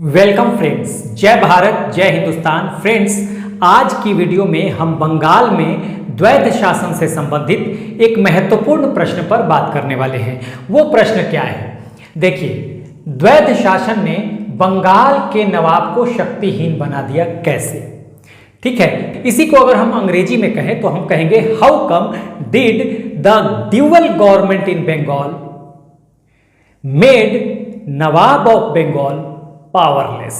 Welcome friends, जय भारत जय Hindustan. Friends, आज की वीडियो में हम बंगाल में द्वैध शासन से संबंधित एक महत्वपूर्ण प्रश्न पर बात करने वाले हैं। वो प्रश्न क्या है? देखिए, द्वैध शासन ने बंगाल के नवाब को शक्तिहीन बना दिया कैसे? ठीक है, इसी को अगर हम अंग्रेजी में कहें तो हम कहेंगे how come did the dual government in Bengal made nawab of Bengal powerless.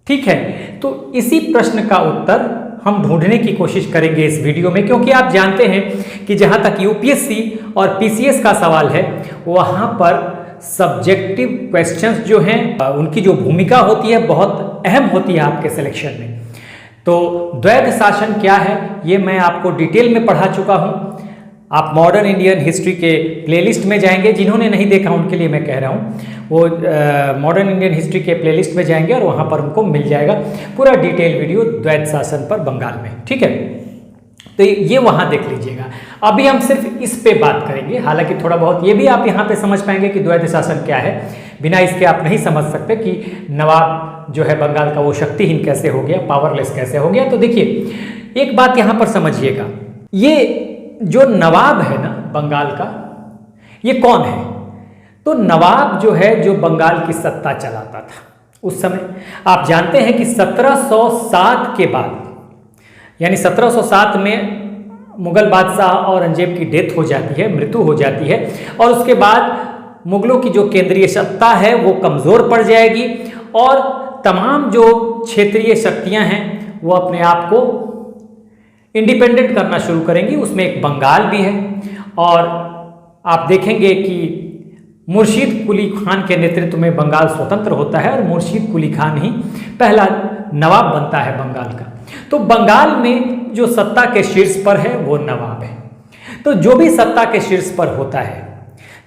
ठीक है, तो इसी प्रश्न का उत्तर हम ढूंढने की कोशिश करेंगे इस वीडियो में, क्योंकि आप जानते हैं कि जहां तक यूपीएससी और पीसीएस का सवाल है, वहां पर सब्जेक्टिव क्वेश्चंस जो हैं उनकी जो भूमिका होती है बहुत अहम होती है आपके सिलेक्शन में। तो द्वैध शासन क्या है ये मैं आपको डिटेल में पढ़ा चुका हूं। आप मॉडर्न इंडियन हिस्ट्री के प्लेलिस्ट में जाएंगे, जिन्होंने नहीं देखा उनके लिए मैं कह रहा हूँ, वो मॉडर्न इंडियन हिस्ट्री के प्लेलिस्ट में जाएंगे और वहाँ पर उनको मिल जाएगा पूरा डिटेल वीडियो द्वैध शासन पर बंगाल में। ठीक है, तो ये वहाँ देख लीजिएगा। अभी हम सिर्फ इस पे बात करेंगे, हालांकि थोड़ा बहुत ये भी आप यहाँ पे समझ पाएंगे कि द्वैध शासन क्या है। बिना इसके आप नहीं समझ सकते कि नवाब जो है बंगाल का वो शक्तिहीन कैसे हो गया, पावरलेस कैसे हो गया। तो देखिए, एक बात यहाँ पर समझिएगा, ये जो नवाब है ना बंगाल का, ये कौन है? तो नवाब जो है जो बंगाल की सत्ता चलाता था उस समय, आप जानते हैं कि 1707 के बाद, यानी 1707 में मुगल बादशाह औरंगजेब की डेथ हो जाती है, मृत्यु हो जाती है, और उसके बाद मुगलों की जो केंद्रीय सत्ता है वो कमज़ोर पड़ जाएगी और तमाम जो क्षेत्रीय शक्तियां हैं वो अपने आप को इंडिपेंडेंट करना शुरू करेंगी। उसमें एक बंगाल भी है, और आप देखेंगे कि मुर्शीद कुली खान के नेतृत्व में बंगाल स्वतंत्र होता है और मुर्शीद कुली खान ही पहला नवाब बनता है बंगाल का। तो बंगाल में जो सत्ता के शीर्ष पर है वो नवाब है। तो जो भी सत्ता के शीर्ष पर होता है,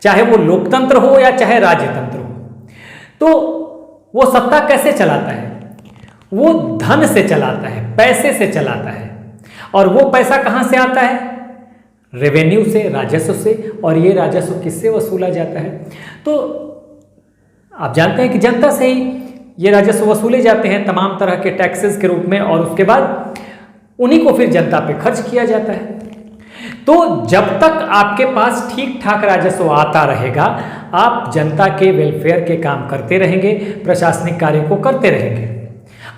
चाहे वो लोकतंत्र हो या चाहे राजतंत्र हो, तो वो सत्ता कैसे चलाता है? वो धन से चलाता है, पैसे से चलाता है। और वो पैसा कहाँ से आता है? रेवेन्यू से, राजस्व से। और ये राजस्व किससे वसूला जाता है? तो आप जानते हैं कि जनता से ही ये राजस्व वसूले जाते हैं तमाम तरह के टैक्सेस के रूप में, और उसके बाद उन्हीं को फिर जनता पे खर्च किया जाता है। तो जब तक आपके पास ठीक ठाक राजस्व आता रहेगा, आप जनता के वेलफेयर के काम करते रहेंगे, प्रशासनिक कार्य को करते रहेंगे।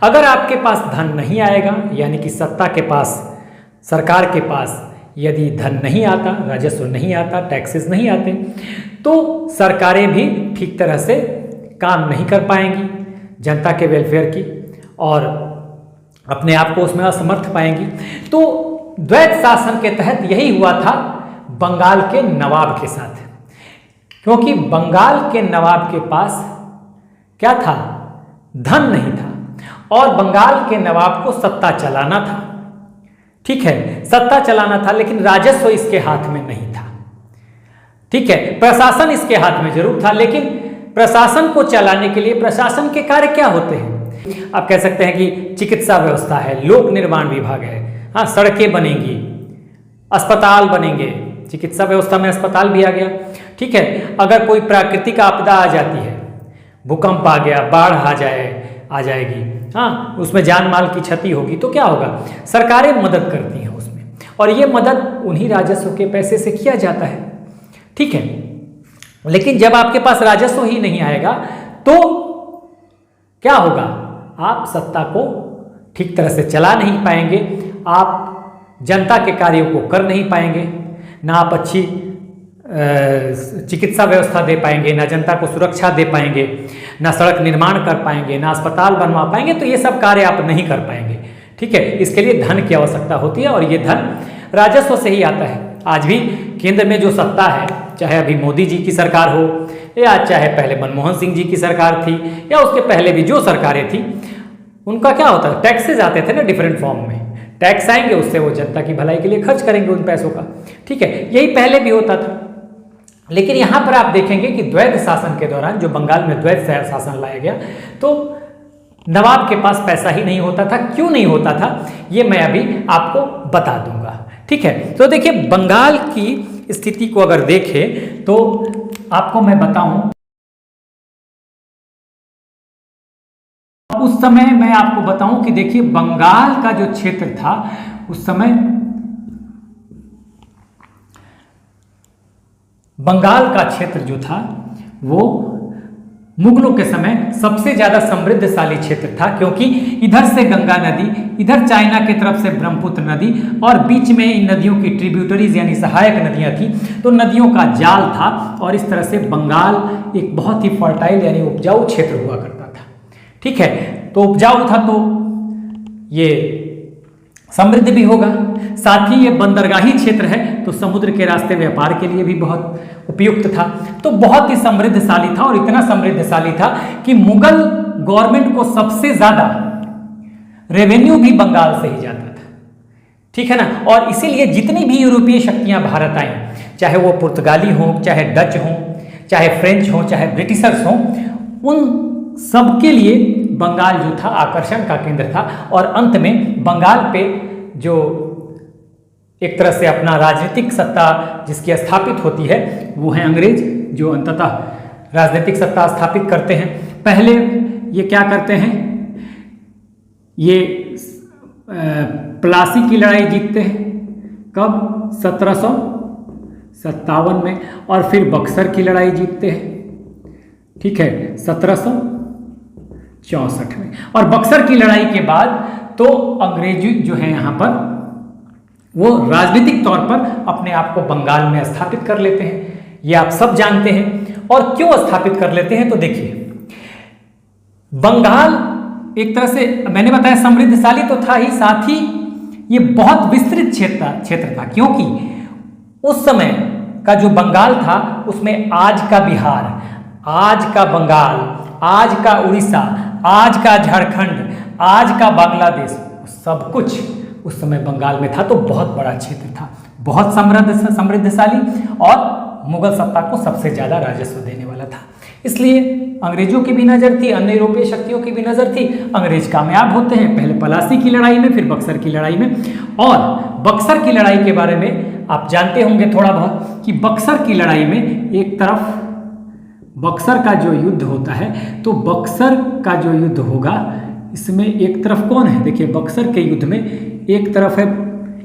अगर आपके पास धन नहीं आएगा, यानी कि सत्ता के पास, सरकार के पास यदि धन नहीं आता, राजस्व नहीं आता, टैक्सेस नहीं आते, तो सरकारें भी ठीक तरह से काम नहीं कर पाएंगी जनता के वेलफेयर की, और अपने आप को उसमें असमर्थ पाएंगी। तो द्वैध शासन के तहत यही हुआ था बंगाल के नवाब के साथ, क्योंकि बंगाल के नवाब के पास क्या था? धन नहीं था, और बंगाल के नवाब को सत्ता चलाना था। ठीक है, सत्ता चलाना था, लेकिन राजस्व इसके हाथ में नहीं था। ठीक है, प्रशासन इसके हाथ में जरूर था, लेकिन प्रशासन को चलाने के लिए प्रशासन के कार्य क्या होते हैं? आप कह सकते हैं कि चिकित्सा व्यवस्था है, लोक निर्माण विभाग है, हाँ, सड़कें बनेंगी, अस्पताल बनेंगे, चिकित्सा व्यवस्था में अस्पताल भी आ गया। ठीक है, अगर कोई प्राकृतिक आपदा आ जाती है, भूकंप आ गया, बाढ़ आ जाएगी, हाँ, उसमें जान माल की क्षति होगी, तो क्या होगा? सरकारें मदद करती हैं उसमें, और ये मदद उन्हीं राजस्व के पैसे से किया जाता है। ठीक है, लेकिन जब आपके पास राजस्व ही नहीं आएगा तो क्या होगा? आप सत्ता को ठीक तरह से चला नहीं पाएंगे, आप जनता के कार्यों को कर नहीं पाएंगे, ना आप अच्छी चिकित्सा व्यवस्था दे पाएंगे, ना जनता को सुरक्षा दे पाएंगे, ना सड़क निर्माण कर पाएंगे, ना अस्पताल बनवा पाएंगे। तो ये सब कार्य आप नहीं कर पाएंगे। ठीक है, इसके लिए धन की आवश्यकता होती है, और ये धन राजस्व से ही आता है। आज भी केंद्र में जो सत्ता है, चाहे अभी मोदी जी की सरकार हो, या चाहे पहले मनमोहन सिंह जी की सरकार थी, या उसके पहले भी जो सरकारें थी, उनका क्या होता है? टैक्सेज आते थे ना डिफरेंट फॉर्म में। टैक्स आएंगे, उससे वो जनता की भलाई के लिए खर्च करेंगे उन पैसों का। ठीक है, यही पहले भी होता था। लेकिन यहाँ पर आप देखेंगे कि द्वैध शासन के दौरान जो बंगाल में द्वैध शासन लाया गया, तो नवाब के पास पैसा ही नहीं होता था। क्यों नहीं होता था ये मैं अभी आपको बता दूंगा। ठीक है, तो देखिए, बंगाल की स्थिति को अगर देखें तो आपको मैं बताऊं समय मैं आपको बताऊं कि देखिए बंगाल का जो क्षेत्र था उस समय, बंगाल का क्षेत्र जो था वो मुगलों के समय सबसे ज्यादा समृद्धशाली क्षेत्र था, क्योंकि इधर से गंगा नदी, इधर चाइना की तरफ से ब्रह्मपुत्र नदी और बीच में इन नदियों की ट्रिब्यूटरीज यानी सहायक नदियां थी, तो नदियों का जाल था और इस तरह से बंगाल एक बहुत ही फर्टाइल यानी उपजाऊ क्षेत्र हुआ करता था। ठीक है, तो उपजाऊ था तो ये समृद्ध भी होगा, साथ ही ये बंदरगाही क्षेत्र है तो समुद्र के रास्ते व्यापार के लिए भी बहुत उपयुक्त था, तो बहुत ही समृद्धशाली था और इतना समृद्धशाली था कि मुगल गवर्नमेंट को सबसे ज्यादा रेवेन्यू भी बंगाल से ही जाता था। ठीक है ना, और इसीलिए जितनी भी यूरोपीय शक्तियां भारत आई, चाहे वो पुर्तगाली हो, चाहे डच हो, चाहे फ्रेंच हो, चाहे ब्रिटिशर्स हो, उन सबके लिए बंगाल जो था आकर्षण का केंद्र था। और अंत में बंगाल पे जो एक तरह से अपना राजनीतिक सत्ता जिसकी स्थापित होती है वो है अंग्रेज, जो अंततः राजनीतिक सत्ता स्थापित करते हैं। पहले ये क्या करते हैं, ये प्लासी की लड़ाई जीतते हैं, कब? 1757 में, और फिर बक्सर की लड़ाई जीतते हैं। ठीक है, 1764 में, और बक्सर की लड़ाई के बाद तो अंग्रेजी जो है यहाँ पर वो राजनीतिक तौर पर अपने आप को बंगाल में स्थापित कर लेते हैं, ये आप सब जानते हैं। और क्यों स्थापित कर लेते हैं, तो देखिए बंगाल एक तरह से मैंने बताया समृद्धशाली तो था ही, साथ ही ये बहुत विस्तृत क्षेत्र था, क्योंकि उस समय का जो बंगाल था उसमें आज का बिहार, आज का बंगाल, आज का उड़ीसा, आज का झारखंड, आज का बांग्लादेश, सब कुछ उस समय बंगाल में था। तो बहुत बड़ा क्षेत्र था, बहुत समृद्धशाली और मुगल सत्ता को सबसे ज्यादा राजस्व देने वाला था। इसलिए अंग्रेजों की भी नजर थी, अन्य यूरोपीय शक्तियों की भी नजर थी। अंग्रेज कामयाब होते हैं, पहले पलासी की लड़ाई में, फिर बक्सर की लड़ाई में। और बक्सर की लड़ाई के बारे में आप जानते होंगे थोड़ा बहुत कि बक्सर की लड़ाई में एक तरफ बक्सर का जो युद्ध होता है, तो बक्सर का जो युद्ध होगा इसमें एक तरफ कौन है, देखिए बक्सर के युद्ध में एक तरफ है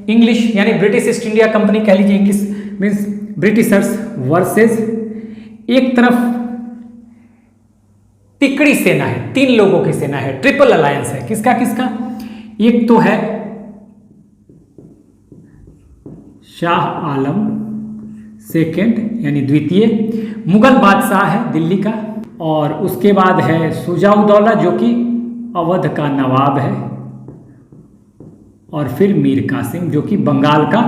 इंग्लिश यानी ब्रिटिश ईस्ट इंडिया कंपनी कह लीजिए, इंग्लिश मीन्स ब्रिटिशर्स वर्सेस एक तरफ तिकड़ी सेना है, 3 लोगों की सेना है, ट्रिपल अलायंस है। किसका किसका? एक तो है शाह आलम सेकेंड यानी द्वितीय, मुगल बादशाह है दिल्ली का, और उसके बाद है शुजा-उद-दौला जो कि अवध का नवाब है, और फिर मीर कासिम जो कि बंगाल का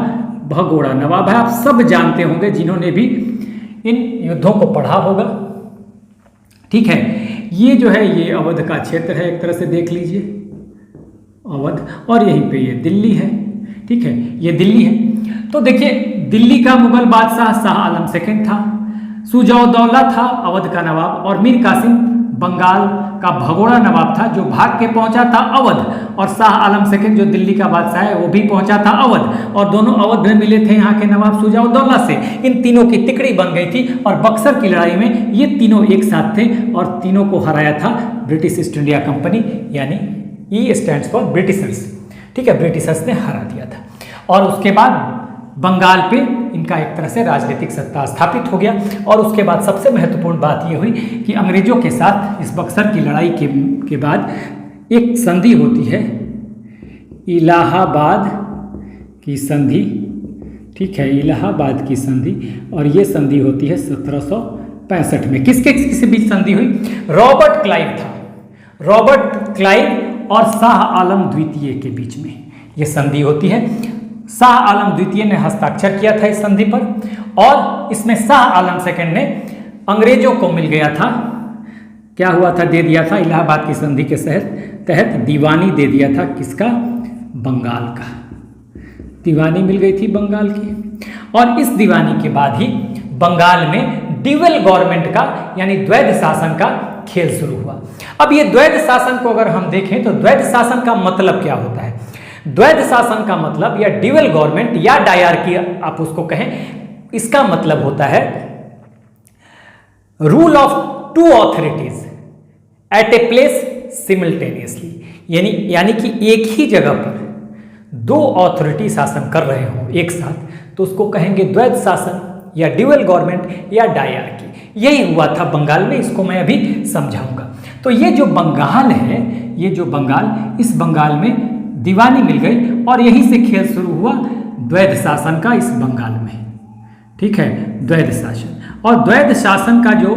भगोड़ा नवाब है। आप सब जानते होंगे जिन्होंने भी इन युद्धों को पढ़ा होगा। ठीक है, ये जो है ये अवध का क्षेत्र है, एक तरह से देख लीजिए अवध, और यहीं पे ये दिल्ली है। ठीक है, ये दिल्ली है। तो देखिए दिल्ली का मुगल बादशाह शाह आलम सेकंड था, शुजा-उद-दौला था अवध का नवाब, और मीर कासिम बंगाल का भगोड़ा नवाब था जो भाग के पहुंचा था अवध, और शाह आलम सेकंड जो दिल्ली का बादशाह है वो भी पहुंचा था अवध, और दोनों अवध में मिले थे यहाँ के नवाब शुजा-उद-दौला से। इन तीनों की तिकड़ी बन गई थी, और बक्सर की लड़ाई में ये तीनों एक साथ थे और तीनों को हराया था ब्रिटिश ईस्ट इंडिया कंपनी, यानी ई स्टैंड्स फॉर ब्रिटिशर्स। ठीक है, ब्रिटिशर्स ने हरा दिया था, और उसके बाद बंगाल पे इनका एक तरह से राजनीतिक सत्ता स्थापित हो गया। और उसके बाद सबसे महत्वपूर्ण बात यह हुई कि अंग्रेजों के साथ इस बक्सर की लड़ाई के बाद एक संधि होती है, इलाहाबाद की संधि। ठीक है, इलाहाबाद की संधि, और ये संधि होती है 1765 में। किसके किसके बीच संधि हुई? रॉबर्ट क्लाइव था, रॉबर्ट क्लाइव और शाह आलम द्वितीय के बीच में ये संधि होती है। शाह आलम द्वितीय ने हस्ताक्षर किया था इस संधि पर, और इसमें शाह आलम सेकंड ने अंग्रेजों को मिल गया था, क्या हुआ था, दे दिया था इलाहाबाद की संधि के तहत दीवानी दे दिया था। किसका? बंगाल का दीवानी मिल गई थी बंगाल की। और इस दीवानी के बाद ही बंगाल में ड्यूअल गवर्नमेंट का यानी द्वैध शासन का खेल शुरू हुआ। अब ये द्वैध शासन को अगर हम देखें तो द्वैध शासन का मतलब क्या होता है? द्वैध शासन का मतलब या ड्यूअल गवर्नमेंट या डायरकी आप उसको कहें, इसका मतलब होता है rule of 2 authorities at a place simultaneously, यानी कि एक ही जगह पर दो अथॉरिटी शासन कर रहे हो एक साथ, तो उसको कहेंगे द्वैध शासन या ड्यूअल गवर्नमेंट या डायरकी। यही हुआ था बंगाल में, इसको मैं अभी समझाऊंगा। तो ये जो बंगाल है, ये जो बंगाल, इस बंगाल में दीवानी मिल गई और यहीं से खेल शुरू हुआ द्वैध शासन का इस बंगाल में। ठीक है, द्वैध शासन। और द्वैध शासन का जो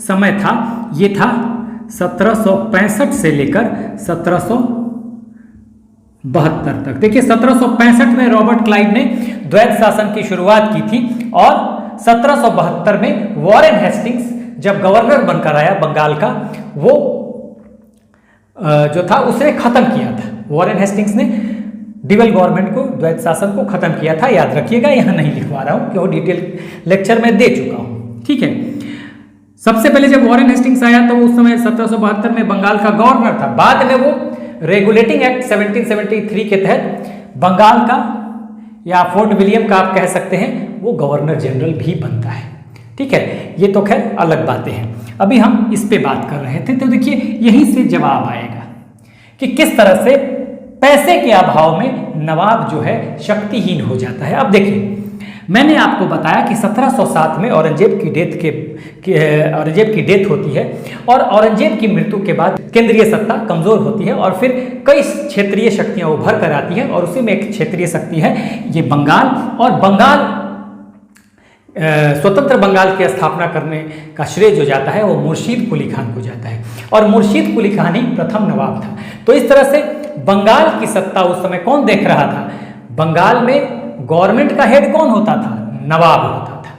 समय था ये था 1765 से लेकर 1772 तक। देखिए 1765 में रॉबर्ट क्लाइव ने द्वैध शासन की शुरुआत की थी और 1772 में वॉरेन हेस्टिंग्स जब गवर्नर बनकर आया बंगाल का, वो जो था उसे खत्म किया था। वॉरेन हेस्टिंग्स ने ड्यूअल गवर्नमेंट को, द्वैध शासन को खत्म किया था। याद रखिएगा, यहाँ नहीं लिखवा रहा हूँ क्योंकि डिटेल लेक्चर में दे चुका हूँ। ठीक है, सबसे पहले जब वॉरेन हेस्टिंग्स आया तो उस समय 1772 में बंगाल का गवर्नर था। बाद में वो रेगुलेटिंग एक्ट 1773 के तहत बंगाल का या फोर्ट विलियम का आप कह सकते हैं, वो गवर्नर जनरल भी बनता है। ठीक है, ये तो खैर अलग बातें हैं। अभी हम इस पे बात कर रहे थे, तो देखिए यहीं से जवाब आएगा कि किस तरह से पैसे के अभाव में नवाब जो है शक्तिहीन हो जाता है। अब देखिए, मैंने आपको बताया कि 1707 में औरंगजेब की डेथ होती है और औरंगजेब की मृत्यु के बाद केंद्रीय सत्ता कमजोर होती है और फिर कई क्षेत्रीय शक्तियां उभर कर आती हैं और उसी में एक क्षेत्रीय शक्ति है ये बंगाल। और बंगाल स्वतंत्र बंगाल की स्थापना करने का श्रेय जो जाता है वो मुर्शीद कुली खान को जाता है और मुर्शीद कुली खान ही प्रथम नवाब था। तो इस तरह से बंगाल की सत्ता उस समय कौन देख रहा था? बंगाल में गवर्नमेंट का हेड कौन होता था? नवाब होता था।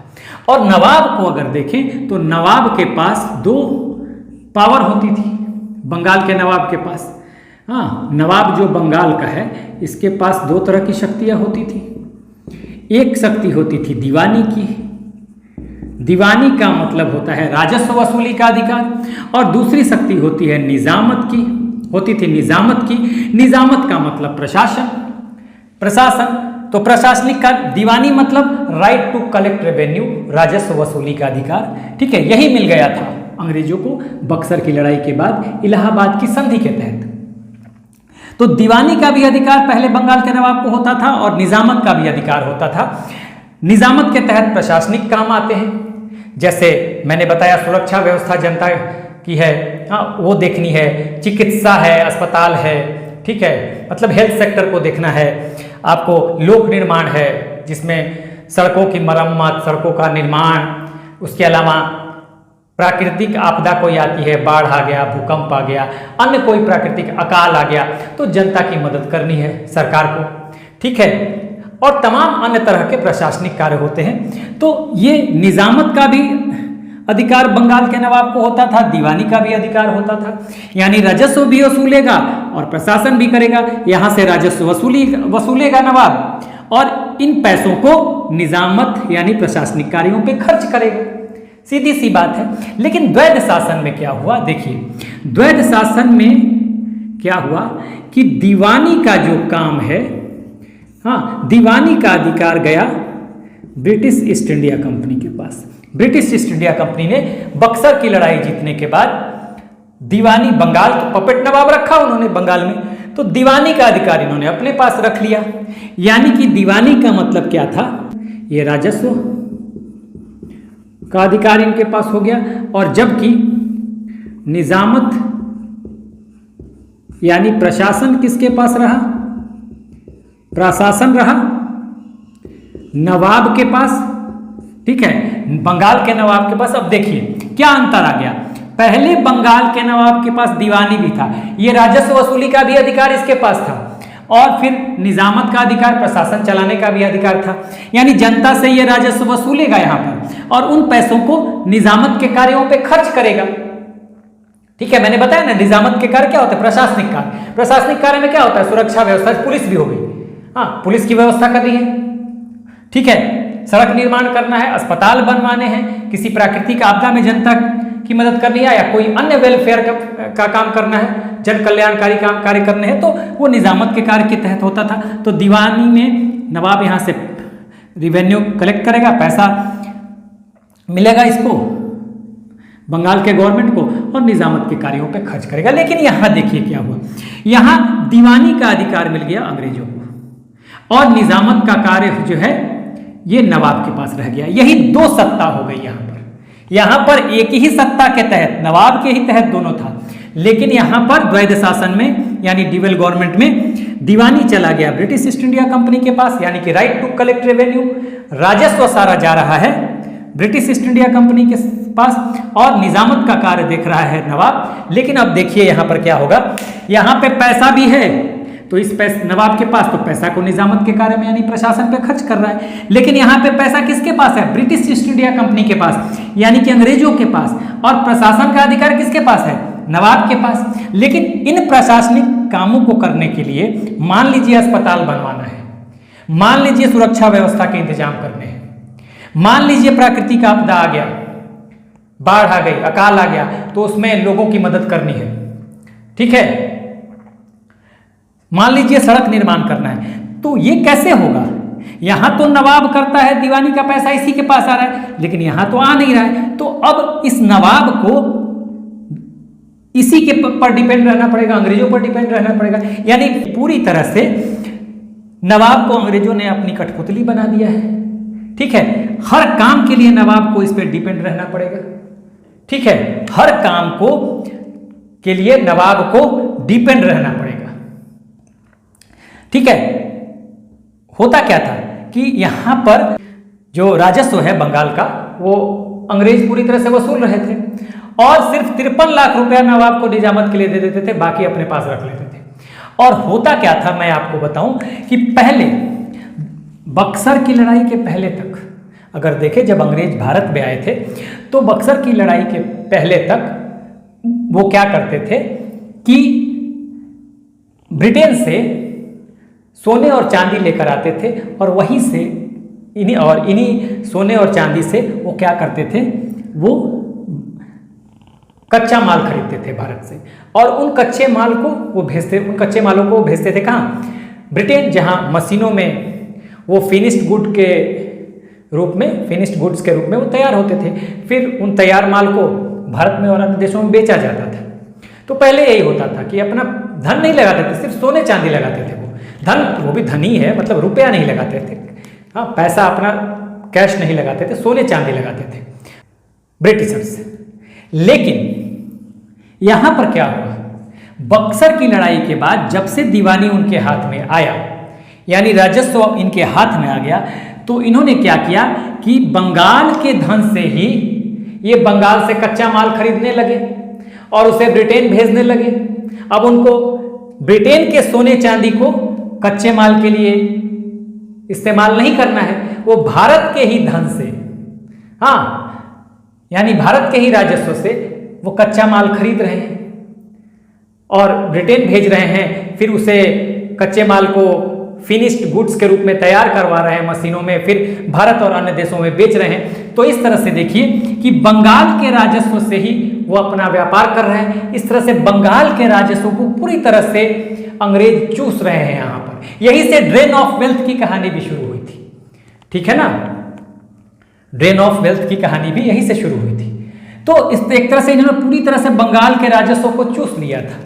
और नवाब को अगर देखें तो नवाब के पास दो पावर होती थी, बंगाल के नवाब के पास। हाँ, नवाब जो बंगाल का है इसके पास दो तरह की शक्तियाँ होती थी। एक शक्ति होती थी दीवानी की, दीवानी का मतलब होता है राजस्व वसूली का अधिकार, और दूसरी शक्ति होती है निजामत की, होती थी निजामत की। निजामत का मतलब प्रशासन, प्रशासन तो प्रशासनिक का, दीवानी मतलब राइट टू कलेक्ट रेवेन्यू, राजस्व वसूली का अधिकार। ठीक है, यही मिल गया था अंग्रेजों को बक्सर की लड़ाई के बाद इलाहाबाद की संधि के तहत। तो दीवानी का भी अधिकार पहले बंगाल के नवाब को होता था और निजामत का भी अधिकार होता था। निजामत के तहत प्रशासनिक काम आते हैं, जैसे मैंने बताया सुरक्षा व्यवस्था जनता की है, हाँ वो देखनी है, चिकित्सा है, अस्पताल है, ठीक है, मतलब हेल्थ सेक्टर को देखना है आपको, लोक निर्माण है जिसमें सड़कों की मरम्मत, सड़कों का निर्माण, उसके अलावा प्राकृतिक आपदा कोई आती है, बाढ़ आ गया, भूकंप आ गया, अन्य कोई प्राकृतिक अकाल आ गया, तो जनता की मदद करनी है सरकार को। ठीक है, और तमाम अन्य तरह के प्रशासनिक कार्य होते हैं। तो ये निजामत का भी अधिकार बंगाल के नवाब को होता था, दीवानी का भी अधिकार होता था, यानी राजस्व भी वसूलेगा और प्रशासन भी करेगा। यहाँ से राजस्व वसूलेगा नवाब और इन पैसों को निजामत यानी प्रशासनिक कार्यों पे खर्च करेगा। सीधी सी बात है। लेकिन द्वैध शासन में क्या हुआ? देखिए, द्वैध शासन में क्या हुआ कि दीवानी का जो काम है, हाँ, दीवानी का अधिकार गया ब्रिटिश ईस्ट इंडिया कंपनी के पास। ब्रिटिश ईस्ट इंडिया कंपनी ने बक्सर की लड़ाई जीतने के बाद दीवानी, बंगाल के पपेट नवाब रखा उन्होंने बंगाल में, तो दीवानी का अधिकार इन्होंने अपने पास रख लिया। यानी कि दीवानी का मतलब क्या था? ये राजस्व का अधिकार इनके पास हो गया, और जबकि निजामत यानी प्रशासन किसके पास रहा? प्रशासन रहा नवाब के पास। ठीक है, बंगाल के नवाब के पास। अब देखिए क्या अंतर आ गया। पहले बंगाल के नवाब के पास दीवानी भी था, ये राजस्व वसूली का भी अधिकार इसके पास था, और फिर निजामत का अधिकार, प्रशासन चलाने का भी अधिकार था। यानी जनता से ये राजस्व वसूलेगा यहाँ पर और उन पैसों को निजामत के कार्यों पे खर्च करेगा। ठीक है, मैंने बताया ना निजामत के कार्य क्या होते हैं? प्रशासनिक कार्य। प्रशासनिक कार्य में क्या होता है? सुरक्षा व्यवस्था, पुलिस भी हो गई, हाँ पुलिस की व्यवस्था करनी है, ठीक है, सड़क निर्माण करना है, अस्पताल बनवाने हैं, किसी प्राकृतिक आपदा में जनता की मदद करनी है, या कोई अन्य वेलफेयर का काम करना है, जन कल्याणकारी काम कार्य करने हैं, तो वो निजामत के कार्य के तहत होता था। तो दीवानी में नवाब यहाँ से रिवेन्यू कलेक्ट करेगा, पैसा मिलेगा इसको, बंगाल के गवर्नमेंट को और निजामत के कार्यों पे खर्च करेगा। लेकिन यहाँ देखिए क्या हुआ, यहाँ दीवानी का अधिकार मिल गया अंग्रेजों को और निजामत का कार्य जो है ये नवाब के पास रह गया। यही दो सत्ता हो गई यहाँ पर एक ही सत्ता के तहत, नवाब के ही तहत दोनों था, लेकिन यहाँ पर द्वैध शासन में यानी ड्यूअल गवर्नमेंट में दीवानी चला गया ब्रिटिश ईस्ट इंडिया कंपनी के पास, यानी कि राइट टू कलेक्ट रेवेन्यू, राजस्व सारा जा रहा है ब्रिटिश ईस्ट इंडिया कंपनी के पास और निजामत का कार्य देख रहा है नवाब। लेकिन अब देखिए यहाँ पर क्या होगा, यहाँ पे पैसा भी है तो इस पैसे नवाब के पास, तो पैसा को निजामत के कार्य में यानी प्रशासन पे खर्च कर रहा है। लेकिन यहाँ पे पैसा किसके पास है, ब्रिटिश ईस्ट इंडिया कंपनी के पास यानी कि अंग्रेजों के पास, और प्रशासन का अधिकार किसके पास है, नवाब के पास। लेकिन इन प्रशासनिक कामों को करने के लिए मान लीजिए अस्पताल बनवाना है, मान लीजिए सुरक्षा व्यवस्था के इंतजाम करने हैं, मान लीजिए प्राकृतिक आपदा आ गया, बाढ़ आ गई, अकाल आ गया, तो उसमें लोगों की मदद करनी है, ठीक है। मान लीजिए सड़क निर्माण करना है, तो ये कैसे होगा, यहां तो नवाब करता है, दीवानी का पैसा इसी के पास आ रहा है, लेकिन यहां तो आ नहीं रहा है। तो अब इस नवाब को इसी के पर डिपेंड रहना पड़ेगा, अंग्रेजों पर डिपेंड रहना पड़ेगा, यानी पूरी तरह से नवाब को अंग्रेजों ने अपनी कठपुतली बना दिया है, ठीक है। हर काम के लिए नवाब को इस पर डिपेंड रहना पड़ेगा, ठीक है, हर काम को के लिए नवाब को डिपेंड रहना पड़ेगा, ठीक है। होता क्या था कि यहां पर जो राजस्व है बंगाल का वो अंग्रेज पूरी तरह से वसूल रहे थे और सिर्फ 53 लाख रुपया नवाब को निजामत के लिए दे देते थे, बाकी अपने पास रख लेते थे। और होता क्या था मैं आपको बताऊं कि पहले बक्सर की लड़ाई के पहले तक अगर देखें, जब अंग्रेज भारत में आए थे तो बक्सर की लड़ाई के पहले तक वो क्या करते थे कि ब्रिटेन से सोने और चांदी लेकर आते थे और वहीं से इन्हीं सोने और चांदी से वो क्या करते थे, वो कच्चा माल खरीदते थे भारत से और उन कच्चे माल को वो भेजते, उन कच्चे मालों को भेजते थे कहाँ, ब्रिटेन, जहाँ मशीनों में वो फिनिश्ड गुड के रूप में, फिनिश्ड गुड्स के रूप में वो तैयार होते थे। फिर उन तैयार माल को भारत में और अन्य देशों में बेचा जाता था। तो पहले यही होता था कि अपना धन नहीं लगाते थे, सिर्फ सोने चांदी लगाते थे। वो धन, वो भी धनी है, मतलब रुपया नहीं लगाते थे, हाँ, पैसा अपना कैश नहीं लगाते थे, सोने चांदी लगाते थे ब्रिटिशर्स। लेकिन यहां पर क्या हुआ, बक्सर की लड़ाई के बाद जब से दीवानी उनके हाथ में आया, यानी राजस्व इनके हाथ में आ गया, तो इन्होंने क्या किया कि बंगाल के धन से ही ये बंगाल से कच्चा माल खरीदने लगे और उसे ब्रिटेन भेजने लगे। अब उनको ब्रिटेन के सोने चांदी को कच्चे माल के लिए इस्तेमाल नहीं करना है, वो भारत के ही धन से, हाँ, यानी भारत के ही राजस्व से वो कच्चा माल खरीद रहे हैं और ब्रिटेन भेज रहे हैं, फिर उसे कच्चे माल को फिनिश्ड गुड्स के रूप में तैयार करवा रहे हैं मशीनों में, फिर भारत और अन्य देशों में बेच रहे हैं। तो इस तरह से देखिए कि बंगाल के राजस्व से ही वो अपना व्यापार कर रहे हैं। इस तरह से बंगाल के राजस्व को पूरी तरह से अंग्रेज चूस रहे हैं यहाँ पर। यही से ड्रेन ऑफ वेल्थ की कहानी भी शुरू हुई थी, ठीक है ना, ड्रेन ऑफ वेल्थ की कहानी भी यहीं से शुरू हुई थी। तो इस एक तरह से इन्होंने पूरी तरह से बंगाल के राजस्व को चूस लिया था,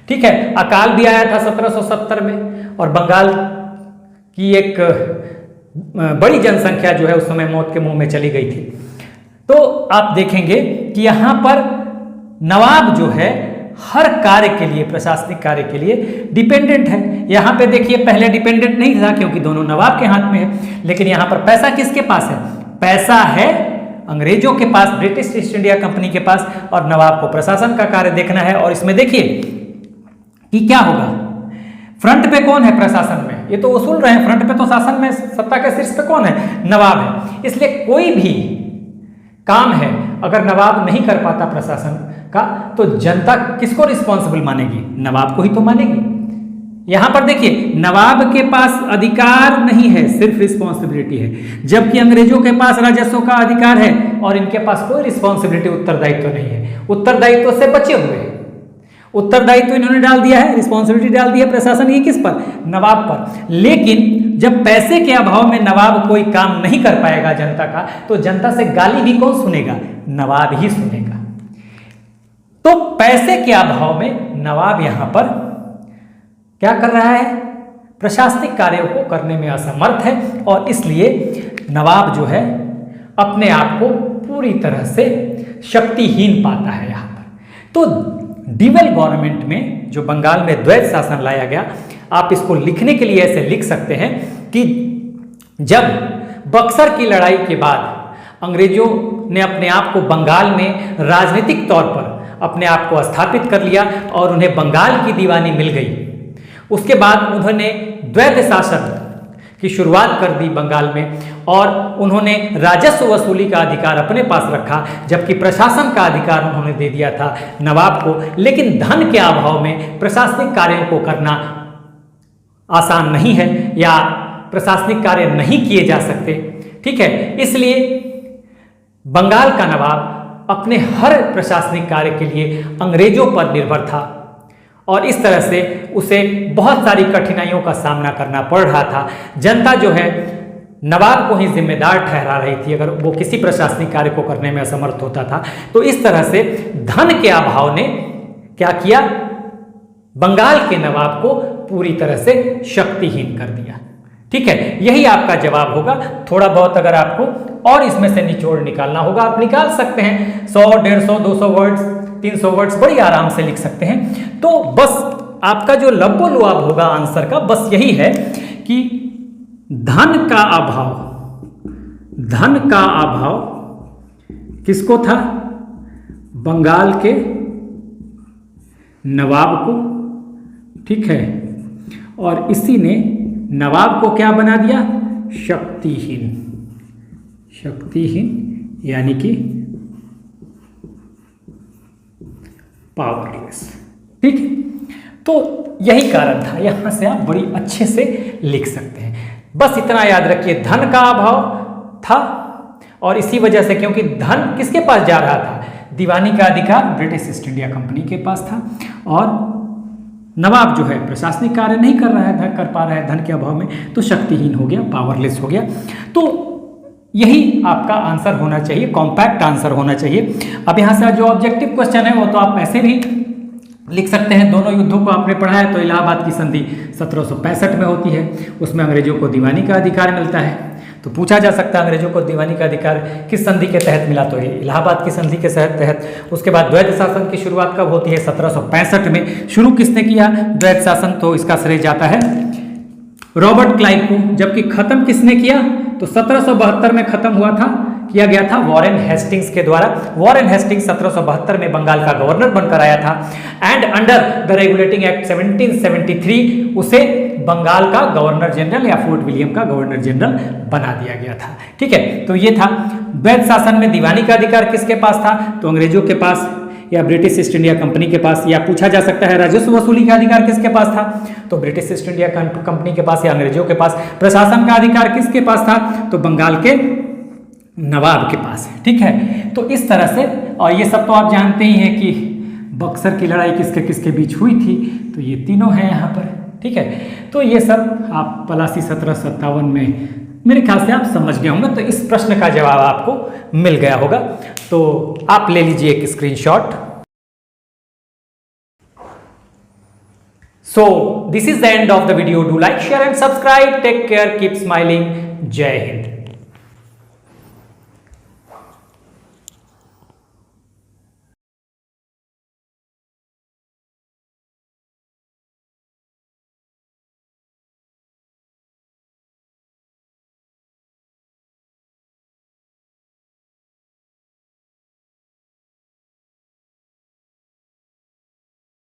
ठीक है। अकाल भी आया था 1770 में और बंगाल की एक बड़ी जनसंख्या जो है उस समय मौत के मुंह में चली गई थी। तो आप देखेंगे कि यहाँ पर नवाब जो है हर कार्य के लिए, प्रशासनिक कार्य के लिए डिपेंडेंट है। यहाँ पे देखिए पहले डिपेंडेंट नहीं था क्योंकि दोनों नवाब के हाथ में है, लेकिन यहाँ पर पैसा किसके पास है, पैसा है अंग्रेजों के पास, ब्रिटिश ईस्ट इंडिया कंपनी के पास, और नवाब को प्रशासन का कार्य देखना है। और इसमें देखिए कि क्या होगा, फ्रंट पे कौन है प्रशासन में, ये तो वसूल रहे हैं, फ्रंट पे तो शासन में सत्ता के शीर्ष पे कौन है, नवाब है। इसलिए कोई भी काम है अगर नवाब नहीं कर पाता प्रशासन का, तो जनता किसको रिस्पॉन्सिबल मानेगी, नवाब को ही तो मानेगी। यहां पर देखिए नवाब के पास अधिकार नहीं है, सिर्फ रिस्पॉन्सिबिलिटी है, जबकि अंग्रेजों के पास राजस्व का अधिकार है और इनके पास कोई रिस्पॉन्सिबिलिटी, उत्तरदायित्व नहीं है। उत्तरदायित्व से बचे हुए हैं, उत्तरदायित्व इन्होंने डाल दिया है, रिस्पॉन्सिबिलिटी डाल दी है प्रशासन की किस पर, नवाब पर। लेकिन जब पैसे के अभाव में नवाब कोई काम नहीं कर पाएगा जनता का, तो जनता से गाली भी कौन सुनेगा, नवाब ही सुनेगा। तो पैसे के अभाव में नवाब यहां पर क्या कर रहा है, प्रशासनिक कार्यों को करने में असमर्थ है और इसलिए नवाब जो है अपने आप को पूरी तरह से शक्तिहीन पाता है यहां पर। तो डिवेल गवर्नमेंट में जो बंगाल में द्वैत शासन लाया गया, आप इसको लिखने के लिए ऐसे लिख सकते हैं कि जब बक्सर की लड़ाई के बाद अंग्रेजों ने अपने आप को बंगाल में राजनीतिक तौर पर अपने आप को स्थापित कर लिया और उन्हें बंगाल की दीवानी मिल गई, उसके बाद उन्होंने द्वैत शासन की शुरुआत कर दी बंगाल में और उन्होंने राजस्व वसूली का अधिकार अपने पास रखा, जबकि प्रशासन का अधिकार उन्होंने दे दिया था नवाब को। लेकिन धन के अभाव में प्रशासनिक कार्यों को करना आसान नहीं है या प्रशासनिक कार्य नहीं किए जा सकते, ठीक है। इसलिए बंगाल का नवाब अपने हर प्रशासनिक कार्य के लिए अंग्रेजों पर निर्भर था और इस तरह से उसे बहुत सारी कठिनाइयों का सामना करना पड़ रहा था। जनता जो है नवाब को ही जिम्मेदार ठहरा रही थी अगर वो किसी प्रशासनिक कार्य को करने में असमर्थ होता था। तो इस तरह से धन के अभाव ने क्या किया, बंगाल के नवाब को पूरी तरह से शक्तिहीन कर दिया, ठीक है। यही आपका जवाब होगा। थोड़ा बहुत अगर आपको और इसमें से निचोड़ निकालना होगा, आप निकाल सकते हैं। 100, 150, 200 वर्ड्स, 300 वर्ड्स बड़ी आराम से लिख सकते हैं। तो बस आपका जो लबोलुआब होगा आंसर का, बस यही है कि धन का अभाव किसको था, बंगाल के नवाब को, ठीक है। और इसी ने नवाब को क्या बना दिया, शक्तिहीन यानी कि पावरलेस, ठीक है। तो यही कारण था, यहां से आप बड़ी अच्छे से लिख सकते हैं। बस इतना याद रखिए, धन का अभाव था और इसी वजह से, क्योंकि धन किसके पास जा रहा था, दीवानी का अधिकार ब्रिटिश ईस्ट इंडिया कंपनी के पास था और नवाब जो है प्रशासनिक कार्य नहीं कर पा रहा है धन के अभाव में, तो शक्तिहीन हो गया, पावरलेस हो गया। तो यही आपका आंसर होना चाहिए, कॉम्पैक्ट आंसर होना चाहिए। अब यहाँ से जो ऑब्जेक्टिव क्वेश्चन है वो तो आप ऐसे भी लिख सकते हैं। दोनों युद्धों को आपने पढ़ा है, तो इलाहाबाद की संधि 1765 में होती है, उसमें अंग्रेजों को दीवानी का अधिकार मिलता है। तो पूछा जा सकता है अंग्रेजों को दीवानी का अधिकार किस संधि के तहत मिला, तो इलाहाबाद की संधि के तहत। उसके बाद द्वैत शासन की शुरुआत कब होती है, 1765 में। शुरू किसने किया द्वैत शासन, तो इसका श्रेय जाता है रॉबर्ट क्लाइव को। जबकि खत्म किसने किया, तो 1772 में खत्म किया गया था वॉरेन हेस्टिंग्स के द्वारा। वॉरेन हेस्टिंग्स 1772 में बंगाल का गवर्नर बनकर आया था and under the regulating act 1773 उसे बंगाल का गवर्नर जनरल या फोर्ट विलियम का गवर्नर जनरल बना दिया गया था, ठीक है। तो ये था द्वैत शासन में दीवानी का अधिकार किसके पास था, तो अंग्रेजों के पास या ब्रिटिश ईस्ट इंडिया कंपनी के पास। या पूछा जा सकता है राजस्व वसूली का अधिकार किसके पास था, तो ब्रिटिश ईस्ट इंडिया कंपनी के पास या अंग्रेजों के पास। प्रशासन का अधिकार किसके पास था, तो बंगाल के नवाब के पास है, ठीक है। तो इस तरह से, और ये सब तो आप जानते ही हैं कि बक्सर की लड़ाई किसके किसके बीच हुई थी, तो ये तीनों हैं यहाँ पर, ठीक है। तो ये सब आप पलासी 1757 में मेरे ख्याल से आप समझ गए होंगे। तो इस प्रश्न का जवाब आपको मिल गया होगा, तो आप ले लीजिए एक screenshot. So this is the end of the video. Do like, share and subscribe. Take care. Keep smiling. Jai Hind.